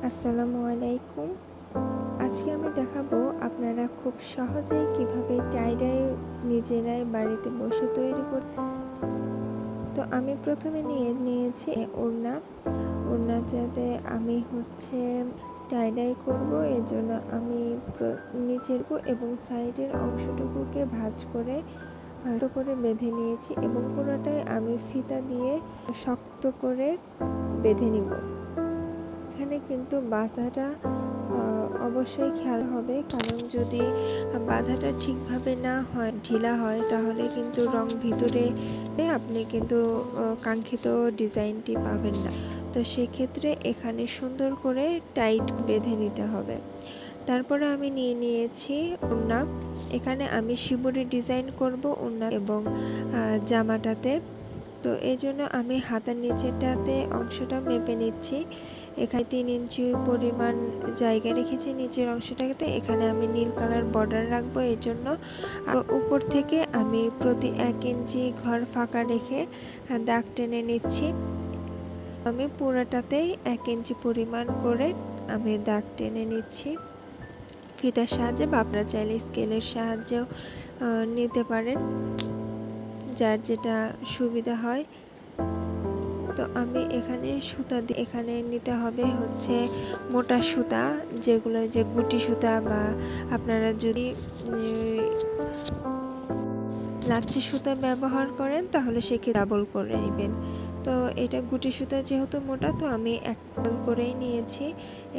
আসসালামু আলাইকুম। আজকে আমি দেখাবো আপনারা খুব সহজেই কিভাবে টাই-ডাই নিজেরাই বাড়িতে বসে তৈরি করতে। তো আমি প্রথমে নিয়েছি ওড়না। ওড়নাটাতে আমি টাই-ডাই করব। এজন্য আমি নিচের এবং সাইডের অংশটুকুকে ভাঁজ করে বেঁধে নিয়েছি এবং পুরোটাই আমি ফিতা দিয়ে শক্ত করে বেঁধে নিব। এখানে কিন্তু বাঁধাটা অবশ্যই খেয়াল হবে, কারণ যদি বাঁধাটা ঠিকভাবে না হয়, ঢিলা হয়, তাহলে কিন্তু রং ভিতরে আপনি কিন্তু কাঙ্ক্ষিত ডিজাইনটি পাবেন না। তো সেক্ষেত্রে এখানে সুন্দর করে টাইট বেঁধে নিতে হবে। তারপরে আমি নিয়েছি ওড়না। এখানে আমি শিবুরি ডিজাইন করব ওড়না এবং জামাটাতে। তো এই জন্য আমি হাতার নিচেরটাতে অংশটা মেপে নিচ্ছি। এখানে 3 ইঞ্চি পরিমাণ জায়গা রেখেছি নিচের অংশটাতে। এখানে আমি নীল কালার বর্ডার রাখবো, এর জন্য। আর উপর থেকে আমি প্রতি 1 ইঞ্চি ঘর ফাঁকা রেখে দাগ টেনে নিচ্ছি। আমি পুরোটাতেই 1 ইঞ্চি পরিমাণ করে আমি দাগ টেনে নিচ্ছি ফিতার সাহায্যে, বা আপনারা চাইলে স্কেলের সাহায্যেও নিতে পারেন, যার যেটা সুবিধা হয়। তো আমি এখানে সুতা দিয়ে এখানে নিতে হবে মোটা সুতা, যেগুলো গুটি সুতা, বা আপনারা যদি লাচ্ছি সুতা ব্যবহার করেন তাহলে সেক্ষেত্রে ডাবল করে নেবেন। তো এটা গুটি সুতা যেহেতু মোটা, তো আমি এক করেই নিয়েছি।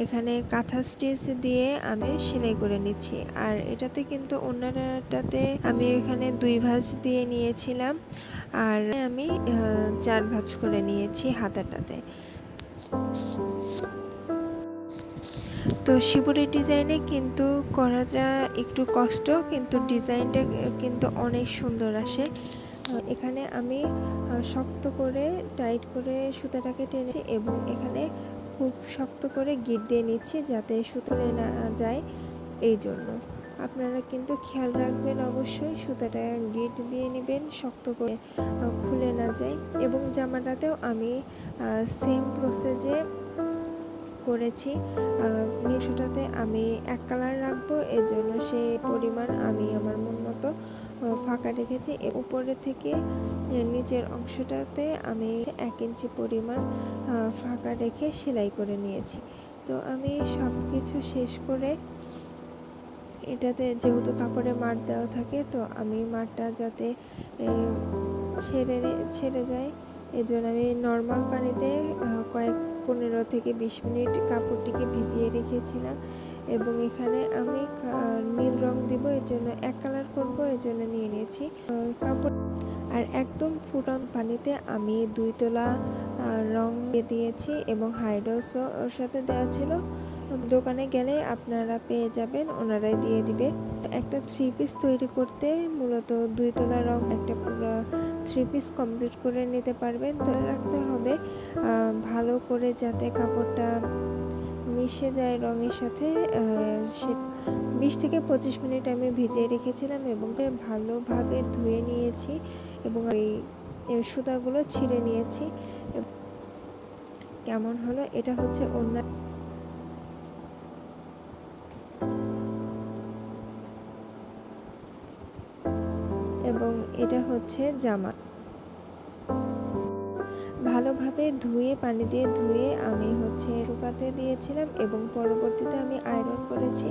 এখানে কাঁথা স্টিচ দিয়ে আমি সেলাই করে নিচ্ছি। আর এটাতে কিন্তু ওড়নাটাতে আমি এখানে 2 ভাঁজ দিয়ে নিয়েছিলাম, আর আমি 4 ভাঁজ করে নিয়েছি হাতাটাতে। তো শিবুরি ডিজাইনে কিন্তু করাটা একটু কষ্ট, কিন্তু ডিজাইনটা কিন্তু অনেক সুন্দর আসে। এখানে আমি শক্ত করে টাইট করে সুতাটাকে টেনেছি এবং এখানে খুব শক্ত করে গিট দিয়ে নিচ্ছি, যাতে সুতোলে না যায়। এই জন্য আপনারা কিন্তু খেয়াল রাখবেন, অবশ্যই সুতাটা গিট দিয়ে নেবেন শক্ত করে, খুলে না যায়। এবং জামাটাতেও আমি সেম প্রসেসে করেছি। নিচটাতে আমি এক কালার রাখবো, এর জন্য সেই পরিমাণ আমি আমার মন মতো ফাঁকা রেখেছি। উপরে থেকে নিচের অংশটাতে আমি 1 ইঞ্চি পরিমাণ ফাঁকা রেখে সেলাই করে নিয়েছি। তো আমি সব কিছু শেষ করে, এটাতে যেহেতু কাপড়ে মার দেওয়া থাকে, তো আমি মারটা যাতে ছেড়ে যায়, এজন্য আমি নর্মাল পানিতে 15 থেকে 20 মিনিট কাপড়টিকে ভিজিয়ে রেখেছিলাম। এবং এখানে আমি নীল রং দিব, এর জন্য এক কালার করব, এর জন্য নিয়ে নিয়েছি কাপড়। আর একদম ফুটন্ত পানিতে আমি 2 তোলা রং দিয়েছি এবং হাইড্রোস ওর সাথে দেওয়া ছিল। দোকানে গেলে আপনারা পেয়ে যাবেন, ওনারাই দিয়ে দিবে। একটা 3 পিস তৈরি করতে মূলত 2 তোলা রং একটা পুরো 3 পিস কমপ্লিট করে নিতে পারবেন। তো রাখতে হবে ভালো করে, যাতে কাপড়টা মিশে যায় রঙের সাথে। 20 থেকে 25 মিনিট আমি ভিজিয়ে রেখেছিলাম এবং ভালোভাবে ধুয়ে নিয়েছি এবং এই সুতাগুলো ছিঁড়ে নিয়েছি। কেমন হলো? এটা হচ্ছে ওড়না এবং এটা হচ্ছে জামা। ভালোভাবে ধুয়ে, পানি দিয়ে ধুয়ে আমি শুকাতে দিয়েছিলাম এবং পরবর্তীতে আমি আয়রন করেছি।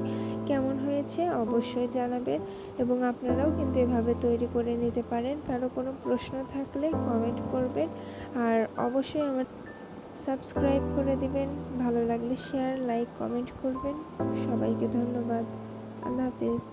কেমন হয়েছে অবশ্যই জানাবেন এবং আপনারাও কিন্তু এভাবে তৈরি করে নিতে পারেন। কারো কোনো প্রশ্ন থাকলে কমেন্ট করবেন, আর অবশ্যই আমার সাবস্ক্রাইব করে দিবেন। ভালো লাগলে শেয়ার, লাইক, কমেন্ট করবেন। সবাইকে ধন্যবাদ। আল্লাহ হাফেজ।